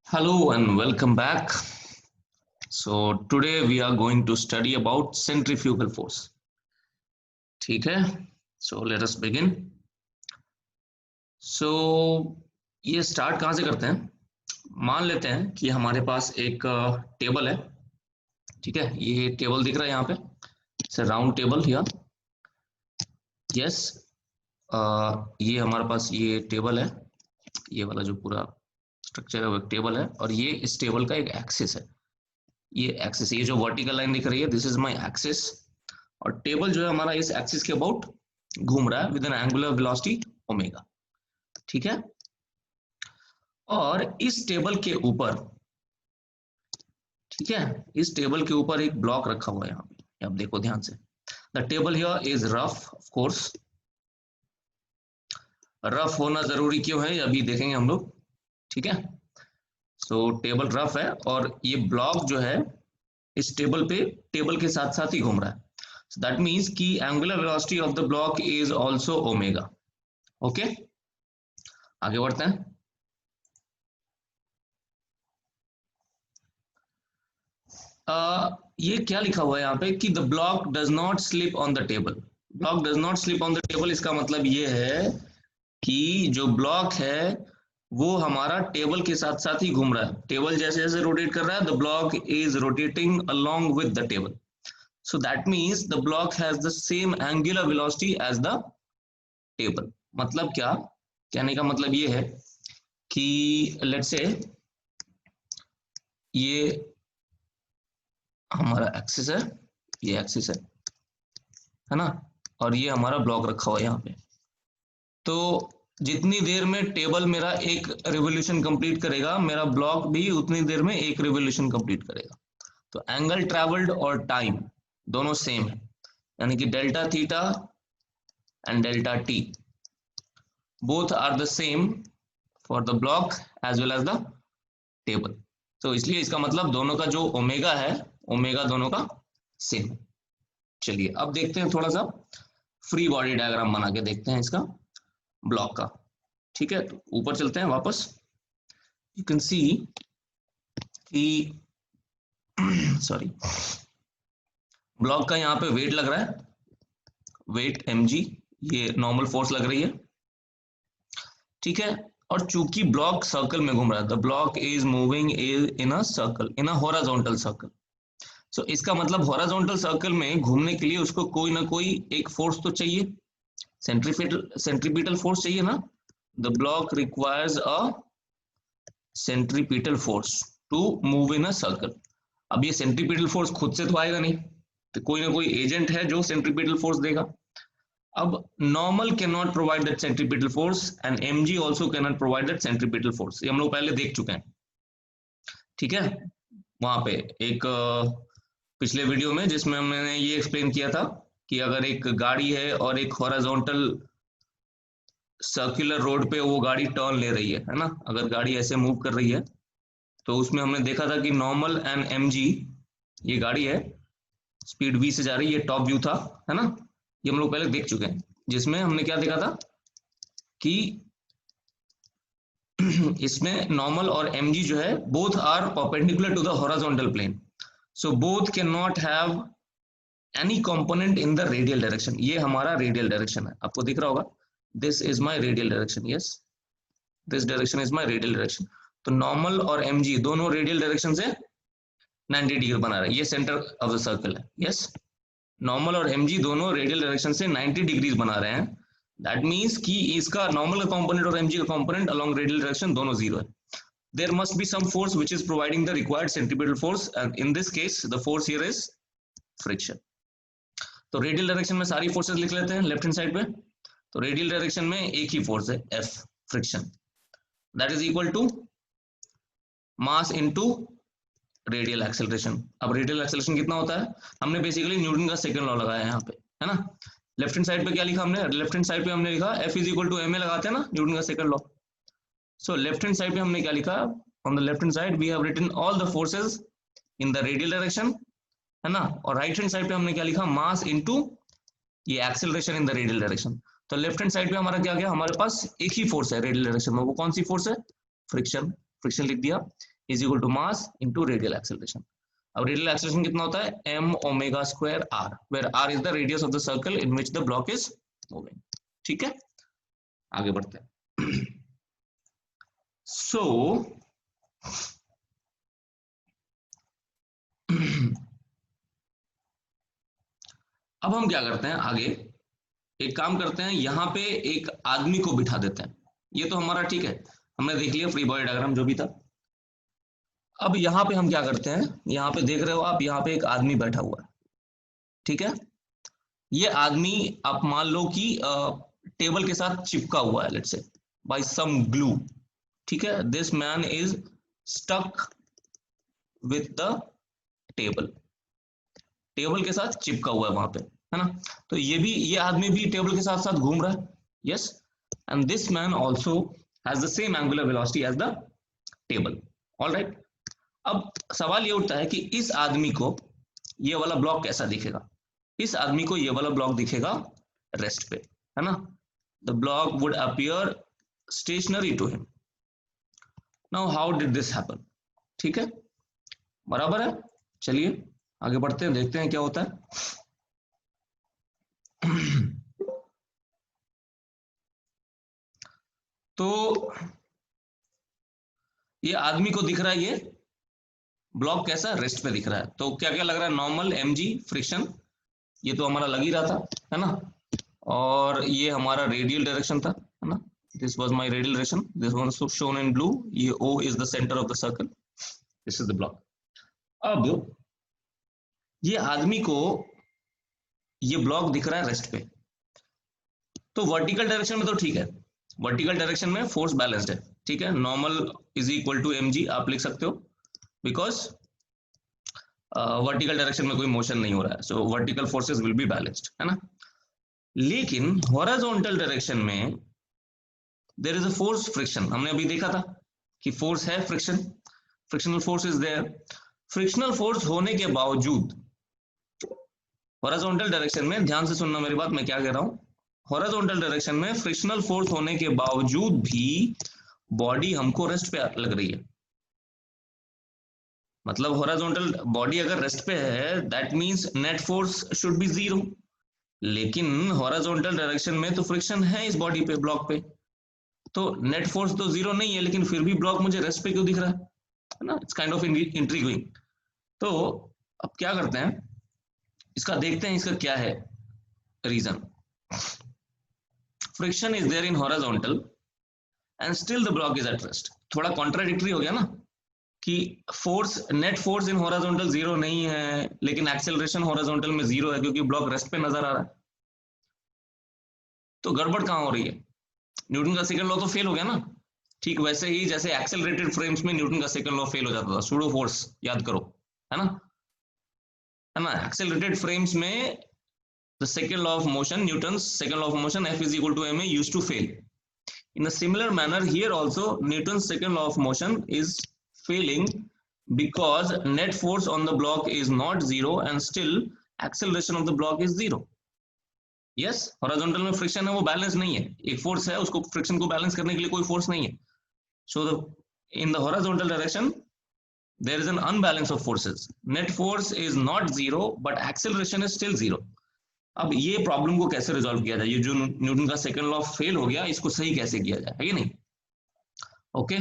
Hello and welcome back. So today we are going to study about centrifugal force. ठीक है? So let us begin. So ये start कहाँ से करते हैं? मान लेते हैं कि हमारे पास एक टेबल है. ठीक है, ये टेबल दिख रहा है यहाँ पे. It's round table here. Yes, ये हमारे पास ये टेबल है. ये वाला जो पूरा स्ट्रक्चर है वो एक टेबल है और ये इस टेबल का एक एक्सिस है. ये एक्सिस, ये जो वर्टिकल लाइन दिख रही है, दिस इज माय एक्सिस. और टेबल जो है हमारा इस एक्सिस के अबाउट घूम रहा है with N angular velocity omega. ठीक है, और इस टेबल के ऊपर, ठीक है, इस टेबल के ऊपर एक ब्लॉक रखा हुआ है यहाँ पे. आप देखो ध्यान से. The table here is rough. Of course rough होना जरूरी क्यों है, अभी देखेंगे हम लोग. ठीक है, सो टेबल रफ है और ये ब्लॉक जो है इस टेबल पे टेबल के साथ साथ ही घूम रहा है. So that means कि angular velocity of the block is also omega. Okay, आगे बढ़ते हैं. ये क्या लिखा हुआ है यहाँ पे कि the block does not slip on the table. Block does not slip on the table, इसका मतलब ये है कि जो ब्लॉक है वो हमारा टेबल के साथ साथ ही घूम रहा है. टेबल जैसे जैसे रोटेट कर रहा है, the block is rotating along with the table. So that means the block has the same angular velocity as the table. मतलब क्या, कहने का मतलब ये है कि let's say ये हमारा एक्सिस है, ये एक्सिस है ना, और ये हमारा ब्लॉक रखा हुआ है यहाँ पे. तो जितनी देर में टेबल मेरा एक रिवोल्यूशन कंप्लीट करेगा, मेरा ब्लॉक भी उतनी देर में एक रिवोल्यूशन कंप्लीट करेगा. तो एंगल ट्रेवल्ड और टाइम दोनों सेम है, यानी कि delta theta and delta T both are the same for the block as well as the table. तो इसलिए इसका मतलब दोनों का जो ओमेगा है, ओमेगा दोनों का सेम. चलिए अब देखते हैं, थोड़ा सा फ्री बॉडी डायग्राम बना के देखते हैं इसका ब्लॉक का. ठीक है, तो ऊपर चलते हैं वापस. यू कैन सी कि सॉरी, ब्लॉक का यहाँ पे वेट लग रहा है, वेट mg, ये नॉर्मल फोर्स लग रही है. ठीक है, और चूंकि ब्लॉक सर्कल में घूम रहा है, the block is moving in a circle, in a horizontal circle. So इसका मतलब हॉरिजॉन्टल सर्कल में घूमने के लिए उसको कोई ना कोई एक फोर्स तो चाहिए, सेंट्रीपिटल फोर्स चाहिए ना. The block requires a centripetal force to move in a circle. अब ये सेंट्रीपिटल फोर्स खुद से तो आएगा नहीं, तो कोई ना कोई एजेंट है जो सेंट्रीपिटल फोर्स देगा. अब normal can not provide that centripetal force and mg also can not provide that centripetal force. ये हम लोग पहले देख चुके हैं. ठीक है, वहां पे एक पिछले वीडियो में जिसमें मैंने ये एक्सप्लेन किया था कि अगर एक गाड़ी है और एक हॉरिजॉन्टल सर्कुलर रोड पे वो गाड़ी टर्न ले रही है ना, अगर गाड़ी ऐसे मूव कर रही है तो उसमें हमने देखा था कि नॉर्मल एंड mg, ये गाड़ी है स्पीड v से जा रही है, ये टॉप व्यू था, है ना. ये हम लोग पहले देख चुके हैं, जिसमें हमने क्या देखा था कि इसमें नॉर्मल और mg जो है both are perpendicular to the horizontal plane. So both can not have any component in the radial direction. ये हमारा रेडियल डायरेक्शन है, आपको दिख रहा होगा, this is my radial direction. Yes, this direction is my radial direction. तो normal और mg दोनों रेडियल डायरेक्शन से 90 डिग्री बना रहे हैं. ये सेंटर ऑफ द सर्कल है. यस, नॉर्मल और mg दोनों रेडियल डायरेक्शन से 90 डिग्रीज बना रहे हैं. दैट मींस कि इसका नॉर्मल का कंपोनेंट और mg का कंपोनेंट अलोंग रेडियल डायरेक्शन दोनों जीरो है. There must be some force which is providing the required centripetal force, and in this case the force here is friction. तो radial direction में सारी forces लिख लेते हैं लेफ्ट हैंड साइड पे. तो रेडियल डायरेक्शन में एक ही फोर्स है, F, friction. That is equal to mass into radial acceleration. अब रेडियल एक्सेलरेशन कितना होता है, हमने बेसिकली न्यूटन का सेकंड लॉ लगाया है यहाँ पे, है ना. लेफ्ट हैंड साइड पे क्या लिखा हमने, लेफ्ट हैंड साइड पे हमने लिखा F is equal to ma, लगाते हैं ना न्यूटन का second law. So left hand side पे हमने क्या लिखा, on the left hand side we have written all the forces in the radial direction, है ना. और राइट हैंड साइड पे हमने क्या लिखा, मास इनटू ये acceleration in the radial direction. तो लेफ्ट हैंड साइड पे हमारा क्या गया, हमारे पास एक ही फोर्स है रेडियल डायरेक्शन में. वो कौन सी फोर्स है, फ्रिक्शन. फ्रिक्शन लिख दिया. Is equal to mass into radial acceleration. अब रेडियल एक्सेलरेशन कितना होता है, m omega square r, where r is the radius of the circle in which the block is moving. ठीक है, आगे बढ़ते हैं। सो अब हम क्या करते हैं आगे, एक काम करते हैं, यहाँ पे एक आदमी को बिठा देते हैं। ये तो हमारा ठीक है, हमने देख लिया फ्री बॉडी डायग्राम जो भी था। अब यहाँ पे हम क्या करते हैं, यहाँ पे देख रहे हो आप, यहाँ पे एक आदमी बैठा हुआ है। ठीक है, ये आदमी आप मान लो कि टेबल के साथ चिपका हुआ है, let's say bye some glue. ठीक है, this man is stuck with the table, table के साथ चिपका हुआ है वहां पे, है ना। तो ये आदमी भी टेबल के साथ साथ घूम रहा है, yes, and this man also has the same angular velocity as the table. Alright, अब सवाल ये उठता है कि इस आदमी को ये वाला ब्लॉक कैसा दिखेगा। इस आदमी को ये वाला ब्लॉक दिखेगा रेस्ट पे, है ना। The block would appear stationary to him. Now how did this happen. ठीक है, बराबर है। चलिए आगे बढ़ते हैं, देखते हैं क्या होता है। तो ये आदमी को दिख रहा है, ये ब्लॉक कैसा रेस्ट पे दिख रहा है। तो क्या क्या लग रहा है, नॉर्मल, mg, फ्रिक्शन, ये तो हमारा लग ही रहा था, है ना। और ये हमारा रेडियल डायरेक्शन था, है ना। This was my radial direction, this one shown in blue, ये O is the centre of the circle, this is the block. अब ये आदमी को ये ब्लॉक दिख रहा है रेस्ट पे, तो वर्टिकल डायरेक्शन में तो ठीक है, वर्टिकल डायरेक्शन में फोर्स बैलेंस्ड है। ठीक है, normal is equal to mg आप लिख सकते हो, बिकॉज वर्टिकल डायरेक्शन में कोई मोशन नहीं हो रहा है, so vertical forces will be balanced, है ना। लेकिन हॉरिजॉन्टल डायरेक्शन में there is a force friction, हमने अभी देखा था कि फोर्स है friction, frictional force is there. Frictional force होने के बावजूद हॉरिजॉन्टल डायरेक्शन में, ध्यान से सुनना मेरी बात, मैं क्या कह रहा हूं, हॉरिजॉन्टल डायरेक्शन में फ्रिक्शनल फोर्स होने के बावजूद भी बॉडी हमको रेस्ट पे लग रही है। मतलब हॉरिजॉन्टल बॉडी अगर रेस्ट पे है, that means net force should be zero, लेकिन हॉरिजॉन्टल डायरेक्शन में तो फ्रिक्शन है इस बॉडी पे, ब्लॉक पे, तो नेट फोर्स तो जीरो नहीं है, लेकिन फिर भी ब्लॉक मुझे रेस्ट पे क्यों दिख रहा है ना। It's kind of intriguing. तो अब क्या करते हैं, इसका देखते हैं इसका क्या है reason. Friction is there in horizontal and still the block is at rest. थोड़ा कॉन्ट्राडिक्टरी हो गया ना, कि force, net force in horizontal zero नहीं है, लेकिन एक्सेलरेशन हॉरिजॉन्टल में जीरो है क्योंकि ब्लॉक रेस्ट पे नजर आ रहा है। तो गड़बड़ कहां हो रही है, न्यूटन का सेकंड लॉ तो फेल हो गया ना। ठीक वैसे ही जैसे एक्सेलरेटेड फ्रेम्स में न्यूटन का सेकंड लॉ फेल हो जाता था, सूडो फोर्स याद करो, है ना। एक्सेलरेटेड फ्रेम्स में the second law of motion, Newton second law of motion, F is equal to ma, used to fail. In a similar manner here also Newton's second law of motion is failing because net force on the block is not zero and still acceleration of the block is zero. Yes, horizontal में friction है वो balance नहीं है, एक force है, उसको friction को balance करने के लिए कोई फोर्स नहीं है। So in the horizontal direction there is an unbalance of forces. Net force is not zero but acceleration is still zero. अब ये प्रॉब्लम को कैसे रिजॉल्व किया जाए, ये जो न्यूटन का सेकंड लॉ फेल हो गया, इसको सही कैसे किया जाए, है कि नहीं। ओके,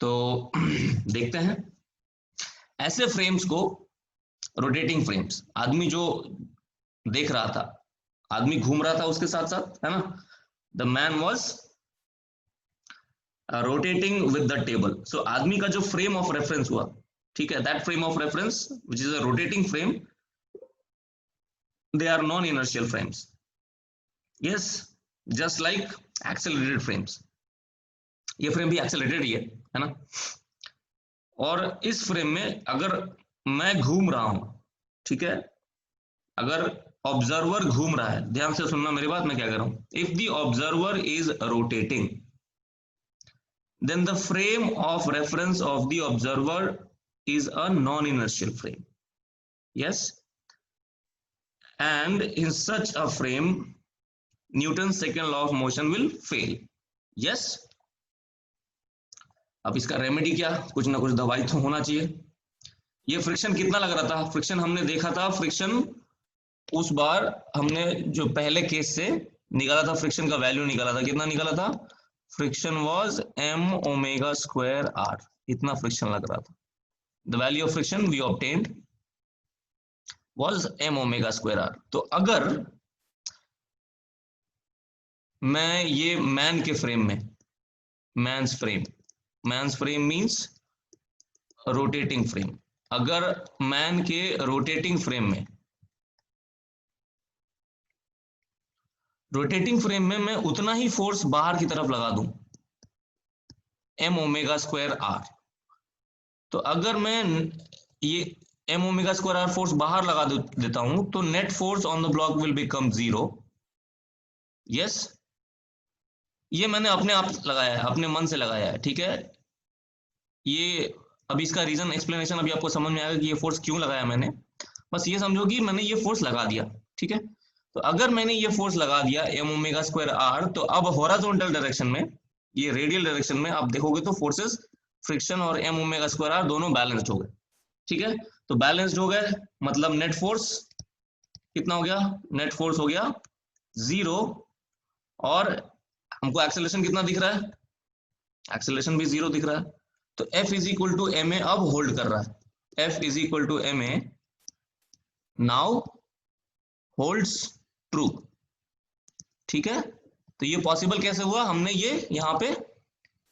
तो देखते हैं ऐसे फ्रेम्स को, रोटेटिंग फ्रेम्स, आदमी जो देख रहा था, आदमी घूम रहा था उसके साथ साथ, है ना। The man was rotating with the table. So आदमी का जो फ्रेम ऑफ रेफरेंस हुआ, ठीक है, that frame of reference which is a rotating frame, they are non-inertial frames, yes, just like accelerated frames. ये फ्रेम भी एक्सेलरेटेड ही है ना। और इस फ्रेम में अगर मैं घूम रहा हूं, ठीक है, अगर ऑब्जर्वर घूम रहा है, ध्यान से सुनना मेरी बात, मैं क्या कर रहा हूं, if the observer is rotating then the frame of reference of the observer is a non-inertial frame, yes, and in such a frame Newton's second law of motion will fail, yes. अब इसका remedy क्या, कुछ ना कुछ दवाई तो होना चाहिए। ये फ्रिक्शन कितना लग रहा था, फ्रिक्शन हमने देखा था, फ्रिक्शन उस बार हमने जो पहले केस से निकाला था, फ्रिक्शन का वैल्यू निकाला था, कितना निकाला था, friction was m omega square r, इतना फ्रिक्शन लग रहा था। The value of friction we obtained was m omega square r। तो अगर मैं ये मैन के फ्रेम में, man's frame means rotating frame, अगर मैन के रोटेटिंग फ्रेम में मैं उतना ही फोर्स बाहर की तरफ लगा दूं, m ओमेगा स्क्वायर r, तो अगर मैं ये m omega square r force बाहर लगा देता हूं, तो net force on the block will become 0। Yes, ये मैंने अपने आप लगाया है, अपने मन से लगाया है, ठीक है। ये अभी इसका रीजन एक्सप्लेनेशन अभी आपको समझ में आएगा कि ये फोर्स क्यों लगाया मैंने। बस ये समझो कि मैंने ये फोर्स लगा दिया, ठीक है। तो अगर मैंने ये फोर्स लगा दिया m ओमेगा स्क्वायर r, तो अब हॉरिजॉन्टल डायरेक्शन में, ये रेडियल डायरेक्शन में आप देखोगे तो फोर्सेस फ्रिक्शन और m ओमेगा स्क्वायर r दोनों बैलेंस्ड हो गए, ठीक है। तो बैलेंस्ड हो गए मतलब नेट फोर्स कितना हो गया, नेट फोर्स हो गया 0, और हमको एक्सेलरेशन कितना दिख रहा है, एक्सेलरेशन भी 0 दिख रहा है। तो F is equal to m a अब होल्ड कर रहा है, F is equal to m a now holds true, ठीक है। तो ये पॉसिबल कैसे हुआ, हमने ये यहाँ पे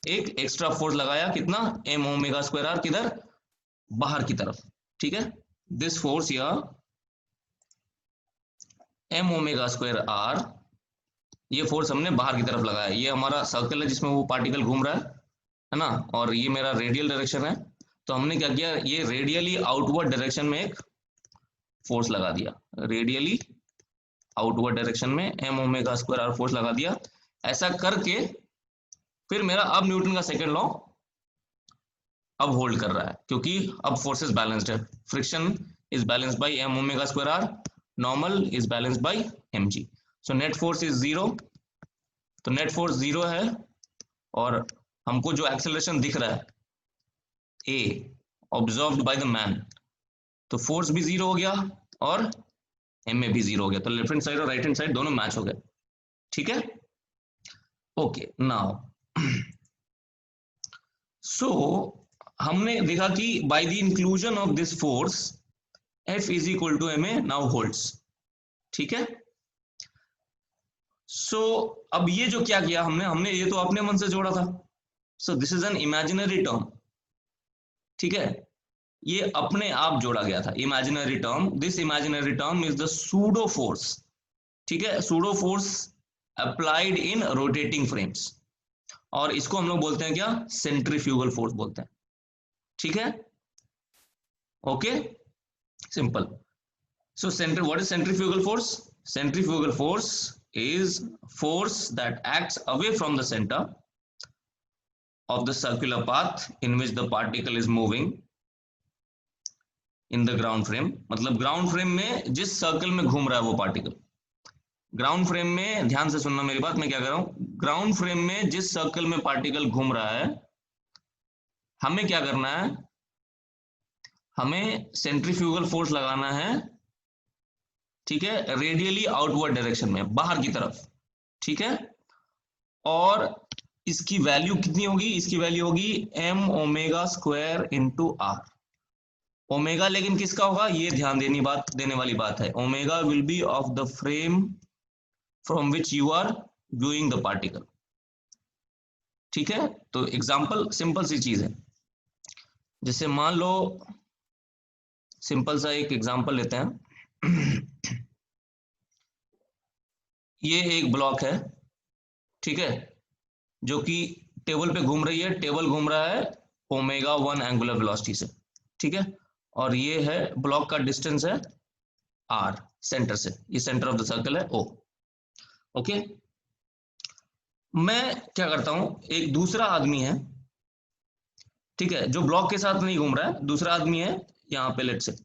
एक एक्स्ट्रा फोर्स लगाया, कितना, m ओमेगा स्क्वायर r, किधर, बाहर की तरफ, ठीक है। दिस फोर्स या m ओमेगा स्क्वायर r, ये फोर्स हमने बाहर की तरफ लगाया। ये हमारा सर्कल है जिसमें वो पार्टिकल घूम रहा है ना, और ये मेरा रेडियल डायरेक्शन है। तो हमने क्या किया, ये रेडियली आउटवर्ड डायरेक्शन में एक फोर्स लगा दिया, रेडियली आउटवर्ड डायरेक्शन में m omega square r force लगा दिया। ऐसा करके फिर मेरा अब न्यूटन का सेकंड लॉ अब होल्ड कर रहा है, क्योंकि अब फोर्सेस बैलेंस्ड है। Friction is balanced bye m omega square r, normal is balanced bye mg। So net force is 0, तो नेट फोर्स 0 है, और हमको जो एक्सेलरेशन दिख रहा है a observed by the man, तो फोर्स भी 0 हो गया और m भी 0 हो गया। तो लेफ्ट हैंड साइड और राइट हैंड साइड दोनों मैच हो गए, ठीक है। ओके, नाउ सो हमने देखा कि by the inclusion of this force F is equal to m a now holds, ठीक है। सो अब ये जो क्या किया हमने ये तो अपने मन से जोड़ा था। So this is an imaginary term, ठीक है, ये अपने आप जोड़ा गया था, imaginary term. This imaginary term is the pseudo force, ठीक है, pseudo force applied in rotating frames, और इसको हम लोग बोलते हैं क्या, सेंट्रीफ्यूगल फोर्स बोलते हैं, ठीक है। Okay, simple. So what is centrifugal force, centrifugal force is force that acts away from the center of the circular path in which the particle is moving in the ground frame। मतलब ground frame में जिस circle में घूम रहा है वो particle, ground frame में, ध्यान से सुनना मेरी बात, मैं क्या कर रहा हूं, ग्राउंड फ्रेम में जिस सर्कल में पार्टिकल घूम रहा है, हमें क्या करना है, हमें सेंट्रीफ्यूगल फोर्स लगाना है, ठीक है, रेडियली आउटवर्ड डायरेक्शन में, बाहर की तरफ, ठीक है। और इसकी वैल्यू कितनी होगी, इसकी वैल्यू होगी m omega square into r। Omega लेकिन किसका होगा, ये ध्यान देने वाली बात है, omega will be of the frame from which you are viewing the particle, ठीक है। तो एग्जांपल सिंपल सी चीज है, जैसे मान लो सिंपल सा एक एग्जांपल लेते हैं ये एक ब्लॉक है, ठीक है, जो कि टेबल पे घूम रही है, टेबल घूम रहा है ओमेगा 1 एंगुलर वेलोसिटी से, ठीक है, और ये है ब्लॉक का डिस्टेंस है r सेंटर से, ये सेंटर ऑफ द सर्कल है o। ओके, मैं क्या करता हूं, एक दूसरा आदमी है, ठीक है, जो ब्लॉक के साथ नहीं घूम रहा है, दूसरा आदमी है यहाँ पे लेट से,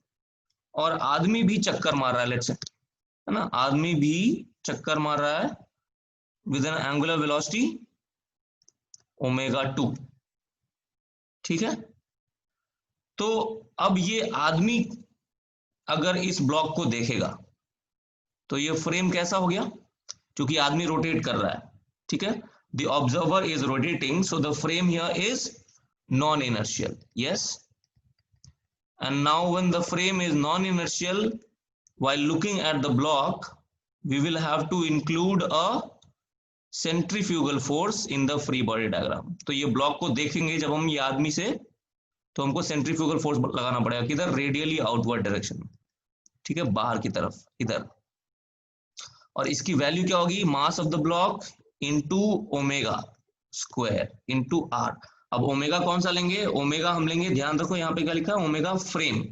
और आदमी भी चक्कर मार रहा है लेट से, है ना, आदमी भी चक्कर मार रहा है with N angular velocity omega 2, ठीक है। तो अब ये आदमी अगर इस ब्लॉक को देखेगा तो ये फ्रेम कैसा हो गया, क्योंकि आदमी रोटेट कर रहा है, ठीक है। The observer is rotating, so the frame here is non inertial, yes. And now when the frame is non-inertial, while looking at the block, we will have to include a centrifugal force in the free body diagram. तो ये block को देखेंगे जब हम ये आदमी से, तो हमको सेंट्रीफ्यूगल फोर्स लगाना पड़ेगा किधर, रेडियली आउटवर्ड डायरेक्शन में, ठीक है, बाहर की तरफ इधर। और इसकी वैल्यू क्या होगी, mass of the block into omega square into r. अब ओमेगा कौन सा लेंगे, ओमेगा हम लेंगे, ध्यान रखो यहाँ पे क्या लिखा है, ओमेगा फ्रेम,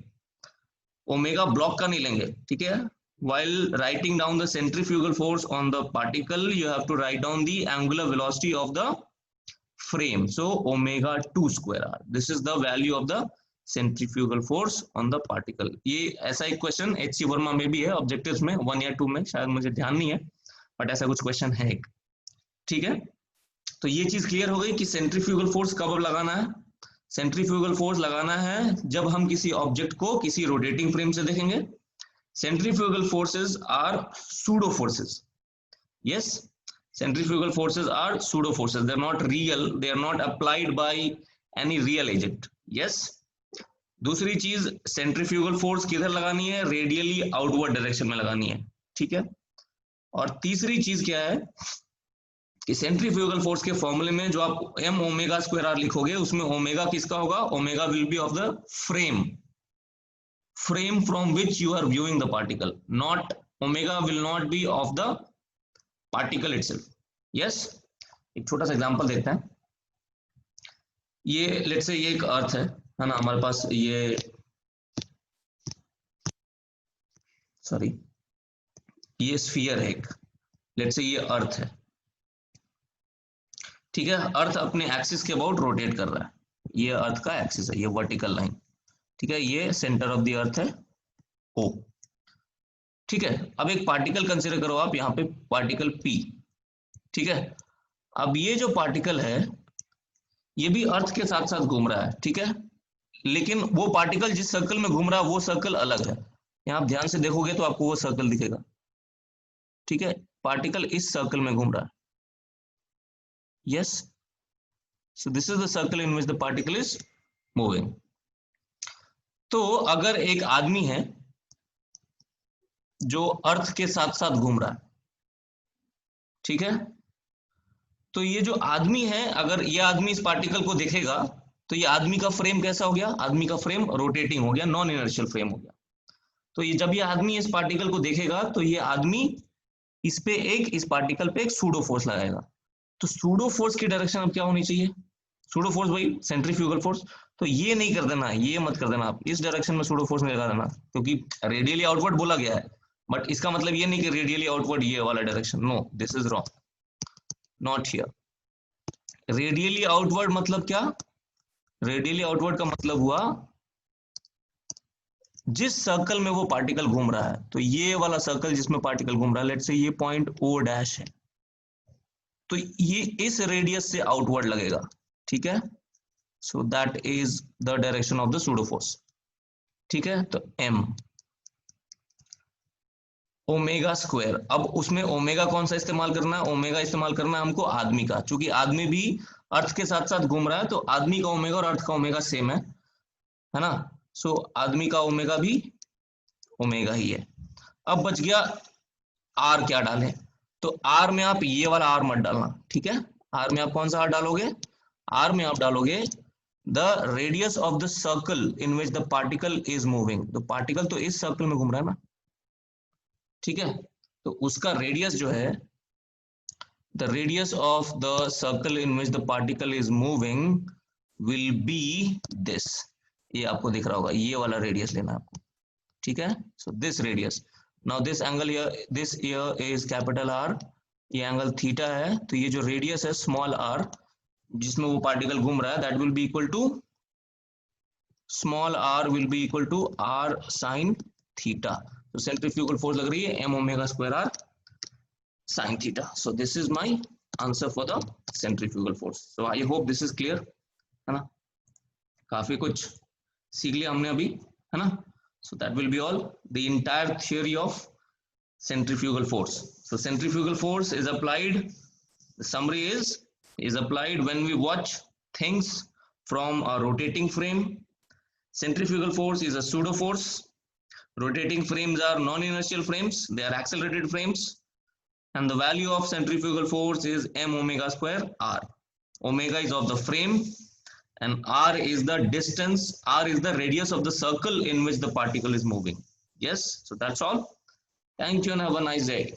ओमेगा ब्लॉक का नहीं लेंगे, ठीक है। while writing down the centrifugal force on the particle, you have to write down the angular velocity of the frame, so omega 2 square r, this is the value of the centrifugal force on the particle। ये ऐसा एक question HC Verma में भी है, objectives में 1 या 2 में, शायद मुझे ध्यान नहीं है, बट ऐसा कुछ क्वेश्चन है एक, ठीक है। तो ये चीज क्लियर हो गई कि सेंट्रीफ्यूगल फोर्स कब लगाना है, सेंट्रीफ्यूगल फोर्स लगाना है जब हम किसी ऑब्जेक्ट को किसी रोटेटिंग फ्रेम से देखेंगे। Centrifugal forces are pseudo forces. Yes, centrifugal forces are pseudo forces. They are not real. They are not applied by any real agent. Yes. दूसरी चीज, सेंट्रीफ्यूगल फोर्स किधर लगानी है, रेडियली आउटवर्ड डायरेक्शन में लगानी है, ठीक है। और तीसरी चीज क्या है कि सेंट्रीफ्यूगल फोर्स के फॉर्मूले में जो आप m ओमेगा स्क्वायर आर लिखोगे, उसमें ओमेगा किसका होगा, omega will be of the frame from which you are viewing the particle, not omega will not be of the particle itself। yes, एक छोटा सा एग्जांपल देखते हैं। ये लेट्स से ये एक अर्थ है ना, हमारे पास ये ये स्फीयर है एक, लेट्स से ये अर्थ है, ठीक है। अर्थ अपने एक्सिस के अबाउट रोटेट कर रहा है, ये अर्थ का एक्सिस है, ये वर्टिकल लाइन, ठीक है। ये सेंटर ऑफ द अर्थ है O, ठीक है। अब एक पार्टिकल कंसीडर करो आप, यहाँ पे पार्टिकल P, ठीक है। अब ये जो पार्टिकल है ये भी अर्थ के साथ साथ घूम रहा है, ठीक है, लेकिन वो पार्टिकल जिस सर्कल में घूम रहा है वो सर्कल अलग है। यहाँ आप ध्यान से देखोगे तो आपको वो सर्कल दिखेगा, ठीक है। पार्टिकल इस सर्कल में घूम रहा है, yes, so this is the circle in which the particle is moving. तो अगर एक आदमी है जो अर्थ के साथ साथ घूम रहा है, ठीक है, तो ये जो आदमी है, अगर ये आदमी इस पार्टिकल को देखेगा तो ये आदमी का फ्रेम कैसा हो गया, आदमी का फ्रेम रोटेटिंग हो गया, नॉन इनर्शियल फ्रेम हो गया। तो ये जब ये आदमी इस पार्टिकल को देखेगा तो ये आदमी इस पे इस पार्टिकल पे एक सूडो फोर्स लगाएगा। तो सूडो फोर्स की डायरेक्शन अब क्या होनी चाहिए, सूडो फोर्स भाई सेंट्रीफ्यूगल फोर्स। तो ये नहीं कर देना, ये मत कर देना आप, इस डायरेक्शन में सूडो फोर्स नहीं लगा देना, क्योंकि रेडियली आउटवर्ड बोला गया है, बट इसका मतलब ये नहीं कि रेडियली आउटवर्ड ये वाला direction, no, this is wrong, not here. Radially outward मतलब क्या, रेडियली आउटवर्ड का मतलब हुआ जिस सर्कल में वो पार्टिकल घूम रहा है, तो ये वाला सर्कल जिसमें पार्टिकल घूम रहा है, लेट्स से ये पॉइंट O डैश है, तो ये इस रेडियस से आउटवर्ड लगेगा, ठीक है। So that is the direction of the pseudo force, ठीक है। तो m ओमेगा स्क्वायर, अब उसमें ओमेगा कौन सा इस्तेमाल करना है, ओमेगा इस्तेमाल करना है हमको आदमी का, क्योंकि आदमी भी अर्थ के साथ साथ घूम रहा है, तो आदमी का ओमेगा और अर्थ का ओमेगा सेम है ना। सो आदमी का ओमेगा भी ओमेगा ही है। अब बच गया आर क्या डालें, तो आर में आप ये वाला आर मत डालना, ठीक है। आर में आप कौन सा आर डालोगे, आर में आप डालोगे the radius of the circle in which the particle is moving. तो पार्टिकल तो इस सर्कल में घूम रहा है ना, ठीक है, तो उसका रेडियस जो है, the radius of the circle in which the particle is moving will be this, ये आपको दिख रहा होगा, ये वाला रेडियस लेना है आपको, ठीक है। So this radius, now this angle here, this here is capital R, ये एंगल थीटा है, तो ये जो रेडियस है स्मॉल आर जिसमें वो पार्टिकल घूम रहा है, that will be equal to small r will be equal to r sine theta. तो सेंट्रीफ्यूगल फोर्स लग रही है m omega square r sin theta। so this is my answer for the centrifugal force। so I hope this is clear, है ना। काफी कुछ सीख लिया हमने अभी, है ना? So that will be all the entire theory of centrifugal force. So centrifugal force is applied, the summary is applied when we watch things from a rotating frame. Centrifugal force is a pseudo force. Rotating frames are non-inertial frames, they are accelerated frames, and the value of centrifugal force is m omega square r. Omega is of the frame and r is the distance, r is the radius of the circle in which the particle is moving. Yes, so that's all. Thank you and have a nice day.